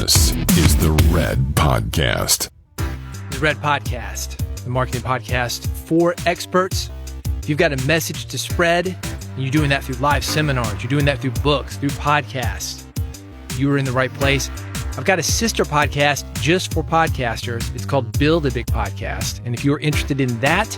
This is the Red Podcast. The Red Podcast, the marketing podcast for experts. If you've got a message to spread, and you're doing that through live seminars, you're doing that through books, through podcasts, you are in the right place. I've got a sister podcast just for podcasters. It's called Build a Big Podcast. And if you're interested in that,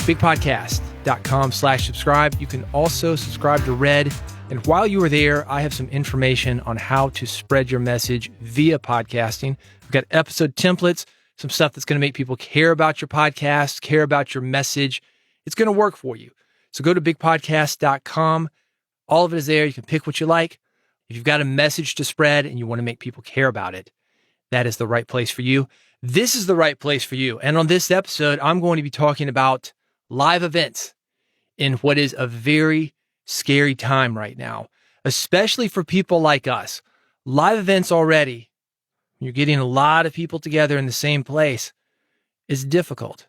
bigpodcast.com/subscribe. You can also subscribe to Red. And while you are there, I have some information on how to spread your message via podcasting. I've got episode templates, some stuff that's going to make people care about your podcast, care about your message. It's going to work for you. So go to bigpodcast.com. All of it is there. You can pick what you like. If you've got a message to spread and you want to make people care about it, that is the right place for you. This is the right place for you. And on this episode, I'm going to be talking about live events in what is a very scary time right now, especially for people like us. Live events already, you're getting a lot of people together in the same place, is difficult.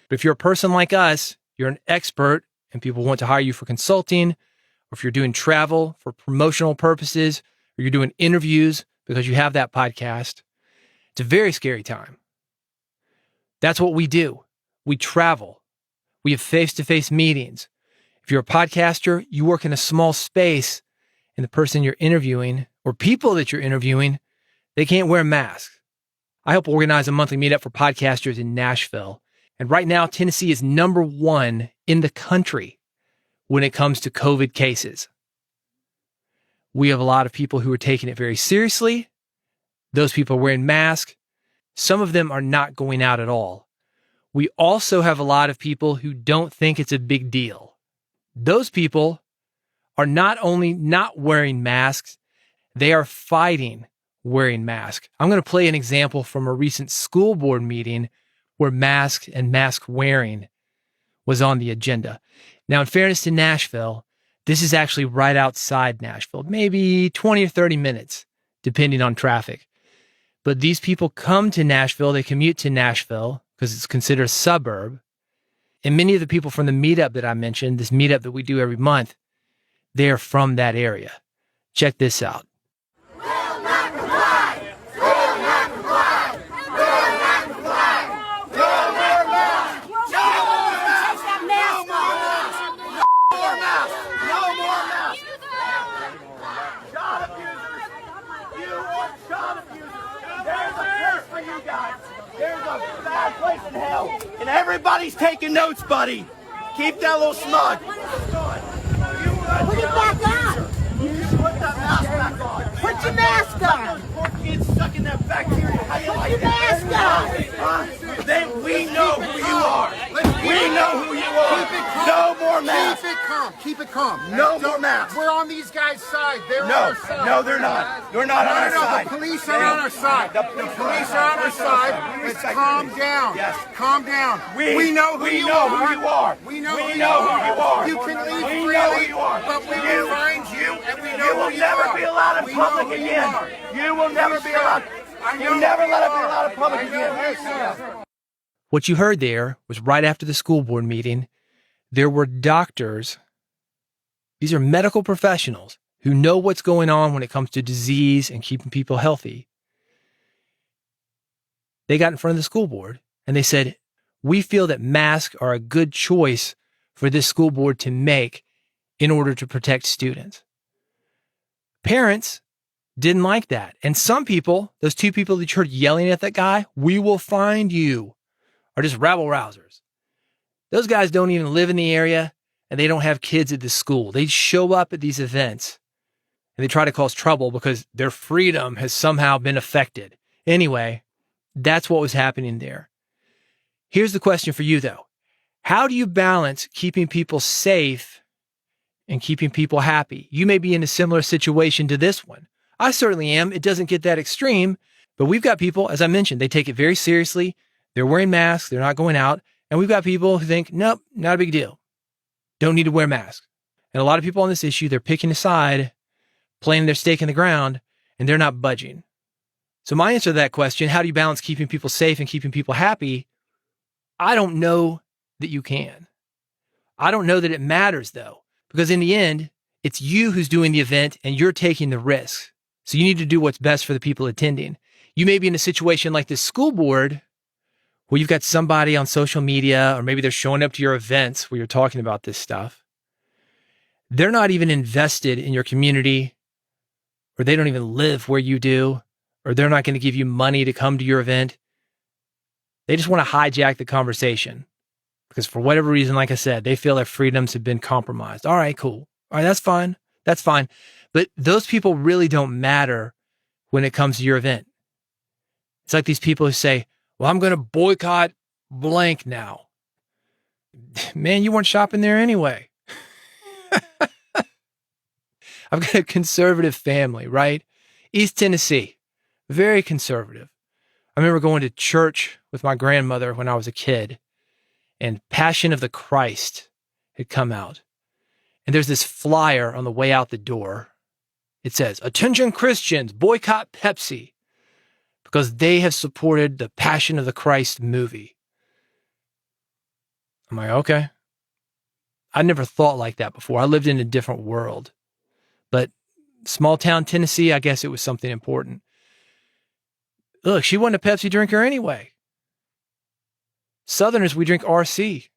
But if you're a person like us, you're an expert and people want to hire you for consulting, or if you're doing travel for promotional purposes, or you're doing interviews because you have that podcast, it's a very scary time. That's what we do. We travel. We have face-to-face meetings. If you're a podcaster, you work in a small space, and the person you're interviewing or people that you're interviewing, they can't wear masks. I help organize a monthly meetup for podcasters in Nashville. And right now, Tennessee is number one in the country when it comes to COVID cases. We have a lot of people who are taking it very seriously. Those people are wearing masks. Some of them are not going out at all. We also have a lot of people who don't think it's a big deal. Those people are not only not wearing masks, they are fighting wearing masks. I'm going to play an example from a recent school board meeting where mask and mask wearing was on the agenda. Now, in fairness to Nashville, this is actually right outside Nashville, maybe 20 or 30 minutes, depending on traffic. But these people come to Nashville, they commute to Nashville because it's considered a suburb. And many of the people from the meetup that I mentioned, this meetup that we do every month, they're from that area. Check this out. Will not comply! Will not comply! Will not comply! Will not comply! No more masks! No more masks! Child abusers! You are child abusers! There's a place for you guys! There's a bad place in hell! And everybody's taking notes, buddy! Keep that little smug! Put it back on! Put that mask back on! Put your mask on! Those poor kids sucking that bacteria. How you like your that? mask Huh? Then we know who you are. We know who you are. Keep it calm. No more masks. Keep it calm. Keep it calm. No more masks. We're on these guys' side. They're on No, our side. no, they're not. They're not on our side. The police are on our side. The police are on our side. Let's calm down. Yes. Calm down. We know who you are. We know know who who you are. You can leave We freely, know who you are. but we will find you, and we know You will who you never are. be allowed in We know public who you again. are. You will never be allowed. You never let it be allowed in public again. What you heard there was right after the school board meeting, there were doctors. These are medical professionals who know what's going on when it comes to disease and keeping people healthy. They got in front of the school board and they said, we feel that masks are a good choice for this school board to make in order to protect students. Parents didn't like that. And some people, those two people that you heard yelling at that guy, we will find you, are just rabble-rousers. Those guys don't even live in the area and they don't have kids at the school. They show up at these events and they try to cause trouble because their freedom has somehow been affected. Anyway, that's what was happening there. Here's the question for you, though. How do you balance keeping people safe and keeping people happy? You may be in a similar situation to this one. I certainly am. It doesn't get that extreme, but we've got people, as I mentioned, they take it very seriously. They're wearing masks. They're not going out. And we've got people who think, nope, not a big deal. Don't need to wear masks. And a lot of people on this issue, they're picking a side, playing their stake in the ground, and they're not budging. So my answer to that question, how do you balance keeping people safe and keeping people happy? I don't know that you can. I don't know that it matters, though, because in the end, it's you who's doing the event and you're taking the risk. So you need to do what's best for the people attending. You may be in a situation like this school board where you've got somebody on social media, or maybe they're showing up to your events where you're talking about this stuff. They're not even invested in your community, or they don't even live where you do, or they're not going to give you money to come to your event. They just want to hijack the conversation because for whatever reason, like I said, they feel their freedoms have been compromised. All right, cool. All right, that's fine. That's fine. But those people really don't matter when it comes to your event. It's like these people who say, well, I'm going to boycott blank now. Man, you weren't shopping there anyway. I've got a conservative family, right? East Tennessee, very conservative. I remember going to church with my grandmother when I was a kid, and Passion of the Christ had come out. And there's this flyer on the way out the door. It says, "Attention Christians, boycott Pepsi," because they have supported the Passion of the Christ movie. I'm like, okay. I never thought like that before. I lived in a different world. But small town Tennessee, I guess it was something important. Look, she wasn't a Pepsi drinker anyway. Southerners, we drink RC.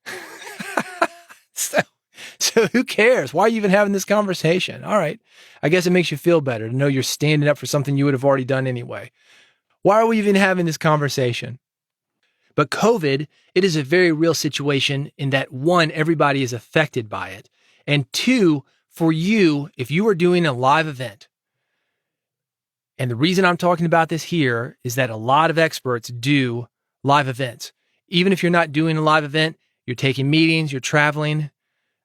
So who cares? Why are you even having this conversation? All right. I guess it makes you feel better to know you're standing up for something you would have already done anyway. Why are we even having this conversation? But COVID, it is a very real situation in that, one, everybody is affected by it. And two, for you, if you are doing a live event, and the reason I'm talking about this here is that a lot of experts do live events. Even if you're not doing a live event, you're taking meetings, you're traveling.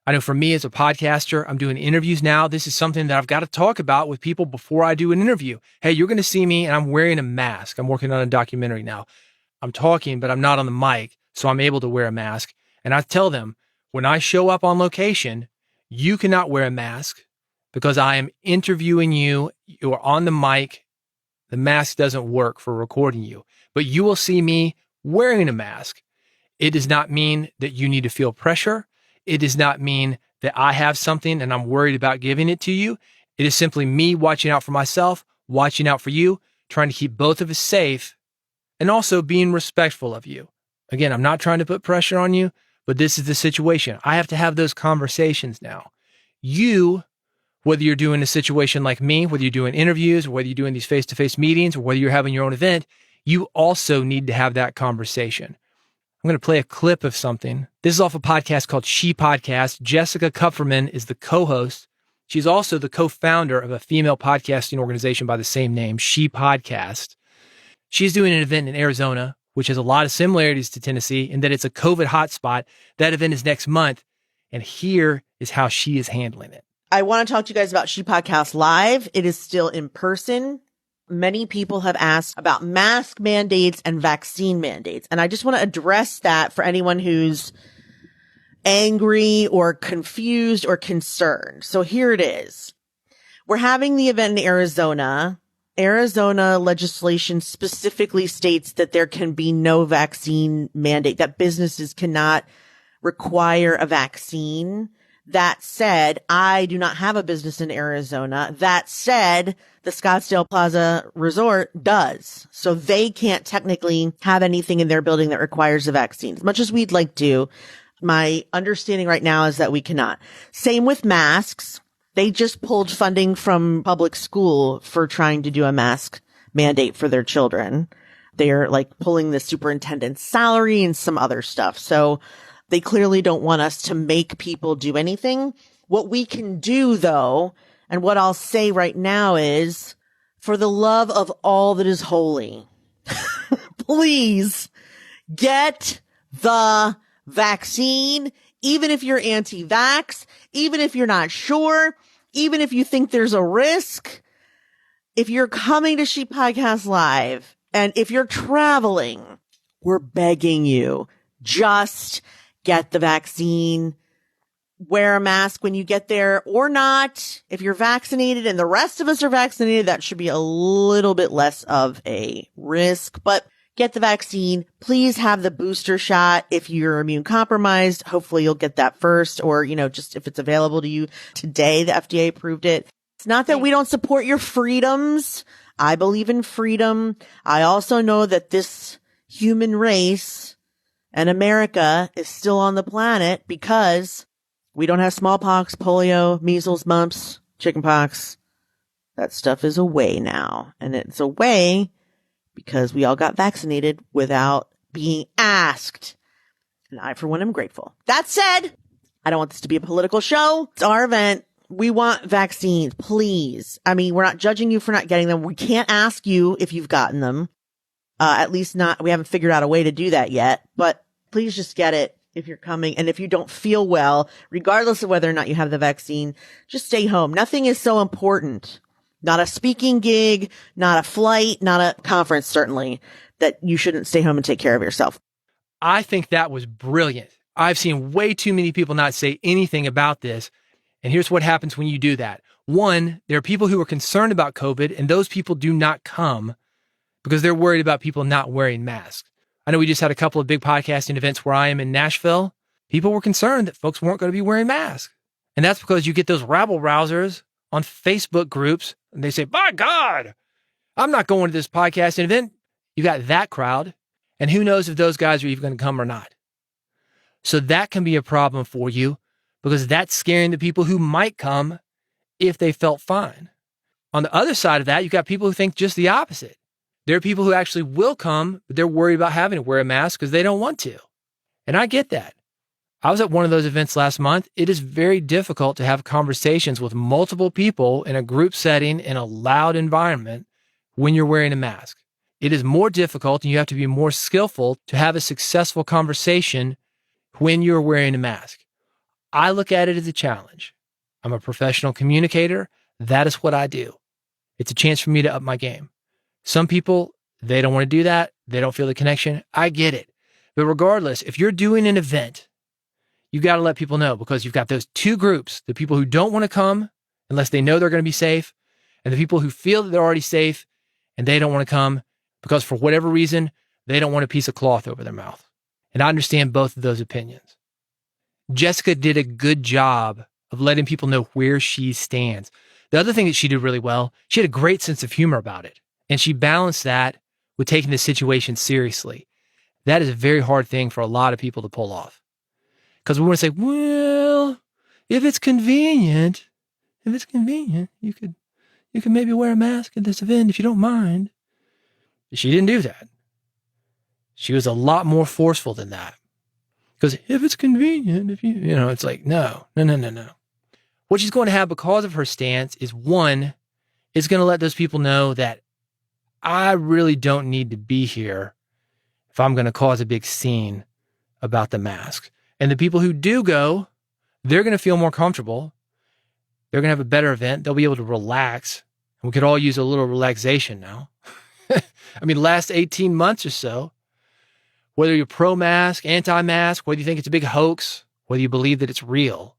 I know for me as a podcaster, I'm doing interviews now. This is something that I've got to talk about with people before I do an interview. Hey, you're going to see me and I'm wearing a mask. I'm working on a documentary now. I'm talking, but I'm not on the mic, so I'm able to wear a mask. And I tell them, when I show up on location, you cannot wear a mask because I am interviewing you. You are on the mic. The mask doesn't work for recording you, but you will see me wearing a mask. It does not mean that you need to feel pressure. It does not mean that I have something and I'm worried about giving it to you. It is simply me watching out for myself, watching out for you, trying to keep both of us safe, and also being respectful of you. Again, I'm not trying to put pressure on you, but this is the situation. I have to have those conversations now. You, whether you're doing a situation like me, whether you're doing interviews, or whether you're doing these face-to-face meetings, or whether you're having your own event, you also need to have that conversation. I'm going to play a clip of something. This is off a podcast called She Podcast. Jessica Kupferman is the co-host. She's also the co-founder of a female podcasting organization by the same name, She Podcast. She's doing an event in Arizona, which has a lot of similarities to Tennessee in that it's a COVID hotspot. That event is next month. And here is how she is handling it. I want to talk to you guys about She Podcast Live. It is still in person. Many people have asked about mask mandates and vaccine mandates. And I just want to address that for anyone who's angry or confused or concerned. So here it is. We're having the event in Arizona. Arizona legislation specifically states that there can be no vaccine mandate, that businesses cannot require a vaccine. That said, I do not have a business in Arizona. That said, the Scottsdale Plaza Resort does. So they can't technically have anything in their building that requires a vaccine. As much as we'd like to, my understanding right now is that we cannot. Same with masks. They just pulled funding from public school for trying to do a mask mandate for their children. They're like pulling the superintendent's salary and some other stuff. So they clearly don't want us to make people do anything. What we can do, though, and what I'll say right now is, for the love of all that is holy, please get the vaccine, even if you're anti-vax, even if you're not sure, even if you think there's a risk. If you're coming to She Podcast Live and if you're traveling, we're begging you, just get the vaccine, wear a mask when you get there or not. If you're vaccinated and the rest of us are vaccinated, that should be a little bit less of a risk, but get the vaccine. Please have the booster shot. If you're immune compromised, hopefully you'll get that first, or, just if it's available to you today, the FDA approved it. It's not that we don't support your freedoms. I believe in freedom. I also know that this human race and America is still on the planet because we don't have smallpox, polio, measles, mumps, chickenpox. That stuff is away now. And it's away because we all got vaccinated without being asked. And I, for one, am grateful. That said, I don't want this to be a political show. It's our event. We want vaccines, please. I mean, we're not judging you for not getting them. We can't ask you if you've gotten them. At least not, we haven't figured out a way to do that yet, but please just get it if you're coming. And if you don't feel well, regardless of whether or not you have the vaccine, just stay home. Nothing is so important. Not a speaking gig, not a flight, not a conference, certainly, that you shouldn't stay home and take care of yourself. I think that was brilliant. I've seen way too many people not say anything about this. And here's what happens when you do that. One, there are people who are concerned about COVID, and those people do not come because they're worried about people not wearing masks. I know we just had a couple of big podcasting events where I am in Nashville. People were concerned that folks weren't going to be wearing masks. And that's because you get those rabble-rousers on Facebook groups, and they say, by God, I'm not going to this podcasting event. You got that crowd, and who knows if those guys are even going to come or not. So that can be a problem for you because that's scaring the people who might come if they felt fine. On the other side of that, you've got people who think just the opposite. There are people who actually will come, but they're worried about having to wear a mask because they don't want to. And I get that. I was at one of those events last month. It is very difficult to have conversations with multiple people in a group setting in a loud environment when you're wearing a mask. It is more difficult and you have to be more skillful to have a successful conversation when you're wearing a mask. I look at it as a challenge. I'm a professional communicator. That is what I do. It's a chance for me to up my game. Some people, they don't want to do that. They don't feel the connection. I get it. But regardless, if you're doing an event, you got to let people know because you've got those two groups, the people who don't want to come unless they know they're going to be safe, and the people who feel that they're already safe and they don't want to come because for whatever reason, they don't want a piece of cloth over their mouth. And I understand both of those opinions. Jessica did a good job of letting people know where she stands. The other thing that she did really well, she had a great sense of humor about it. And she balanced that with taking the situation seriously. That is a very hard thing for a lot of people to pull off. Because we want to say, well, if it's convenient, you could maybe wear a mask at this event if you don't mind. She didn't do that. She was a lot more forceful than that. Because if it's convenient, it's like, no. What she's going to have because of her stance is one, it's going to let those people know that I really don't need to be here if I'm going to cause a big scene about the mask. And the people who do go, they're going to feel more comfortable. They're going to have a better event. They'll be able to relax. And we could all use a little relaxation now. I mean, last 18 months or so, whether you're pro-mask, anti-mask, whether you think it's a big hoax, whether you believe that it's real,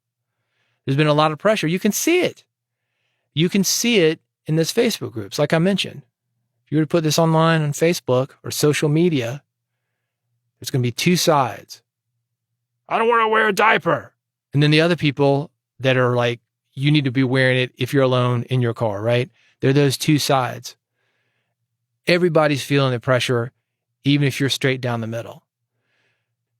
there's been a lot of pressure. You can see it. You can see it in those Facebook groups, like I mentioned. If you were to put this online on Facebook or social media, there's going to be two sides. I don't want to wear a diaper. And then the other people that are like, you need to be wearing it if you're alone in your car, right? There are those two sides. Everybody's feeling the pressure, even if you're straight down the middle.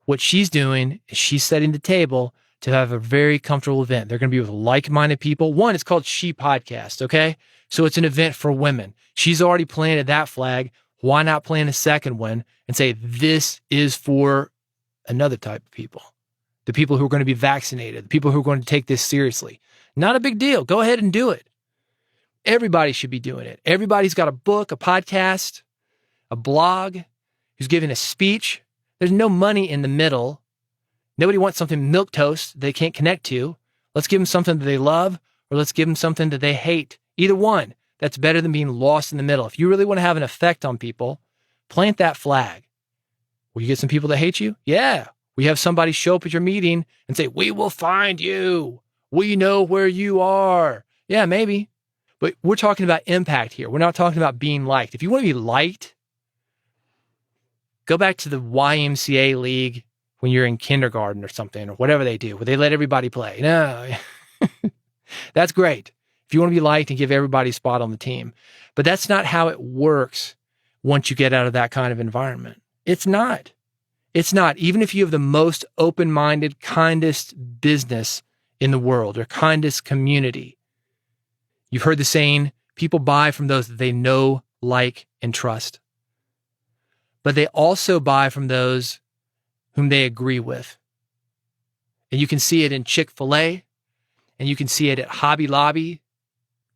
What she's doing is she's setting the table to have a very comfortable event. They're going to be with like-minded people. One, it's called She Podcast, okay? So it's an event for women. She's already planted that flag. Why not plant a second one and say, this is for another type of people? The people who are going to be vaccinated, the people who are going to take this seriously. Not a big deal. Go ahead and do it. Everybody should be doing it. Everybody's got a book, a podcast, a blog, who's giving a speech. There's no money in the middle. Nobody wants something milquetoast they can't connect to. Let's give them something that they love, or let's give them something that they hate. Either one. That's better than being lost in the middle. If you really want to have an effect on people, plant that flag. Will you get some people that hate you? Yeah. Will you have somebody show up at your meeting and say, we will find you. We know where you are. Yeah, maybe. But we're talking about impact here. We're not talking about being liked. If you want to be liked, go back to the YMCA league when you're in kindergarten or something, or whatever they do, where they let everybody play. No, that's great. if you want to be liked and give everybody a spot on the team. But that's not how it works once you get out of that kind of environment. It's not. It's not. Even if you have the most open-minded, kindest business in the world or kindest community, you've heard the saying, people buy from those that they know, like, and trust. But they also buy from those whom they agree with. And you can see it in Chick-fil-A, and you can see it at Hobby Lobby.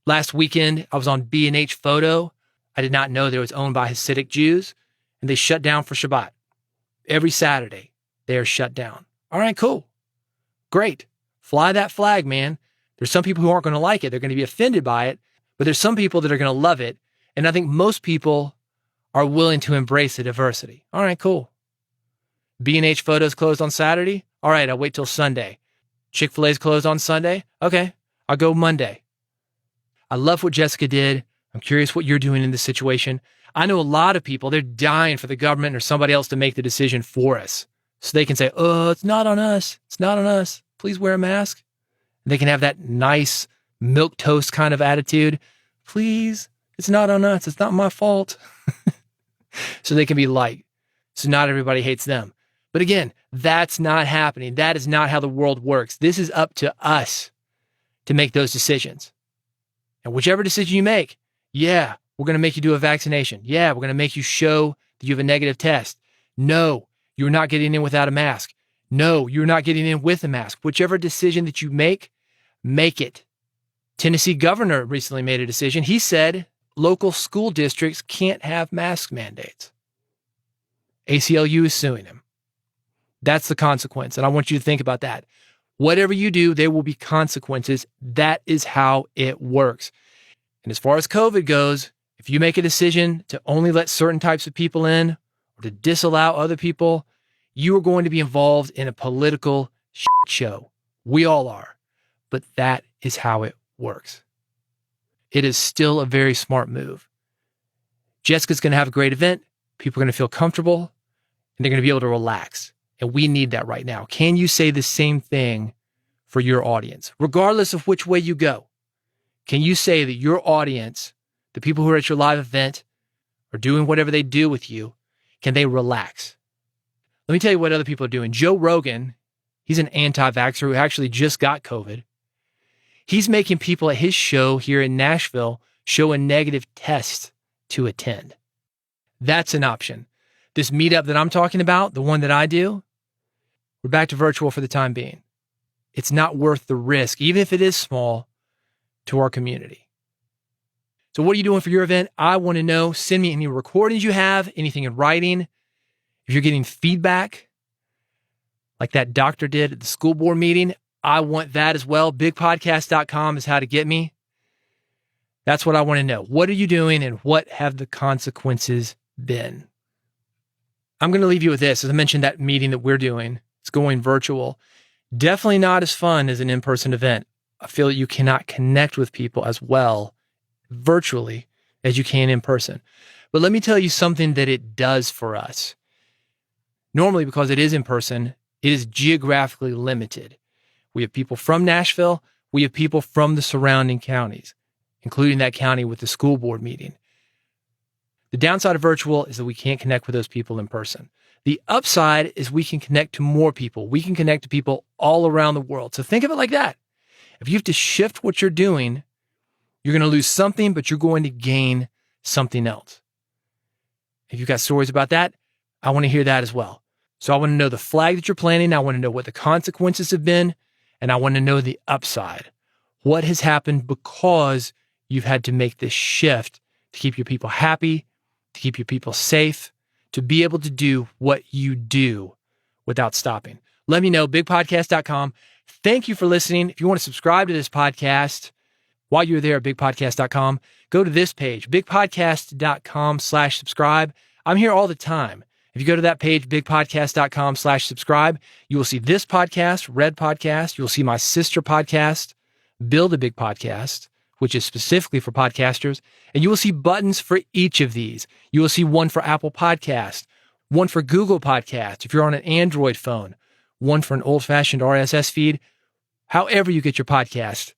Last weekend, I was on B&H Photo. I did not know that it was owned by Hasidic Jews, and they shut down for Shabbat. Every Saturday, they are shut down. All right, cool. Great. Fly that flag, man. There's some people who aren't going to like it. They're going to be offended by it, but there's some people that are going to love it. And I think most people are willing to embrace the diversity. All right, cool. B&H Photos closed on Saturday. All right, I'll wait till Sunday. Chick-fil-A's closed on Sunday. Okay, I'll go Monday. I love what Jessica did. I'm curious what you're doing in this situation. I know a lot of people, they're dying for the government or somebody else to make the decision for us. So they can say, oh, it's not on us. It's not on us. Please wear a mask. And they can have that nice milquetoast kind of attitude. Please, it's not on us. It's not my fault. So they can be light. So not everybody hates them. But again, that's not happening. That is not how the world works. This is up to us to make those decisions. And whichever decision you make, yeah, we're going to make you do a vaccination. Yeah, we're going to make you show that you have a negative test. No, you're not getting in without a mask. No, you're not getting in with a mask. Whichever decision that you make it. Tennessee governor recently made a decision. He said local school districts can't have mask mandates. ACLU is suing him. That's the consequence. And I want you to think about that. Whatever you do, there will be consequences. That is how it works. And as far as COVID goes, if you make a decision to only let certain types of people in or to disallow other people, you are going to be involved in a political shit show. We all are. But that is how it works. It is still a very smart move. Jessica's going to have a great event. People are going to feel comfortable and they're going to be able to relax. And we need that right now. Can you say the same thing for your audience, regardless of which way you go? Can you say that your audience, the people who are at your live event, are doing whatever they do with you, can they relax? Let me tell you what other people are doing. Joe Rogan, he's an anti-vaxxer who actually just got COVID. He's making people at his show here in Nashville show a negative test to attend. That's an option. This meetup that I'm talking about, the one that I do, we're back to virtual for the time being. It's not worth the risk, even if it is small, to our community. So what are you doing for your event? I want to know. Send me any recordings you have, anything in writing. If you're getting feedback, like that doctor did at the school board meeting, I want that as well. Bigpodcast.com is how to get me. That's what I want to know. What are you doing and what have the consequences been? I'm going to leave you with this. As I mentioned, that meeting that we're doing, it's going virtual. Definitely not as fun as an in-person event. I feel that you cannot connect with people as well virtually as you can in person. But let me tell you something that it does for us. Normally, because it is in person, it is geographically limited. We have people from Nashville. We have people from the surrounding counties, including that county with the school board meeting. The downside of virtual is that we can't connect with those people in person. The upside is we can connect to more people. We can connect to people all around the world. So think of it like that. If you have to shift what you're doing, you're going to lose something, but you're going to gain something else. If you've got stories about that, I want to hear that as well. So I want to know the flag that you're planting. I want to know what the consequences have been. And I want to know the upside. What has happened because you've had to make this shift to keep your people happy, to keep your people safe, to be able to do what you do without stopping. Let me know, bigpodcast.com. Thank you for listening. If you want to subscribe to this podcast while you're there at bigpodcast.com, go to this page, bigpodcast.com/subscribe. I'm here all the time. If you go to that page, bigpodcast.com/subscribe, you will see this podcast, Red Podcast. You will see my sister podcast, Build a Big Podcast, which is specifically for podcasters. And you will see buttons for each of these. You will see one for Apple Podcast, one for Google Podcast, if you're on an Android phone, one for an old-fashioned RSS feed. However you get your podcast,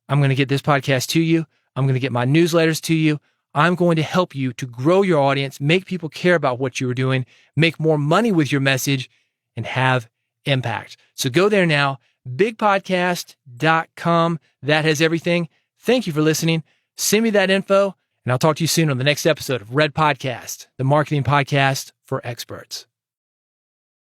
I'm going to get this podcast to you. I'm going to get my newsletters to you. I'm going to help you to grow your audience, make people care about what you are doing, make more money with your message, and have impact. So go there now, bigpodcast.com. That has everything. Thank you for listening. Send me that info, and I'll talk to you soon on the next episode of Red Podcast, the marketing podcast for experts.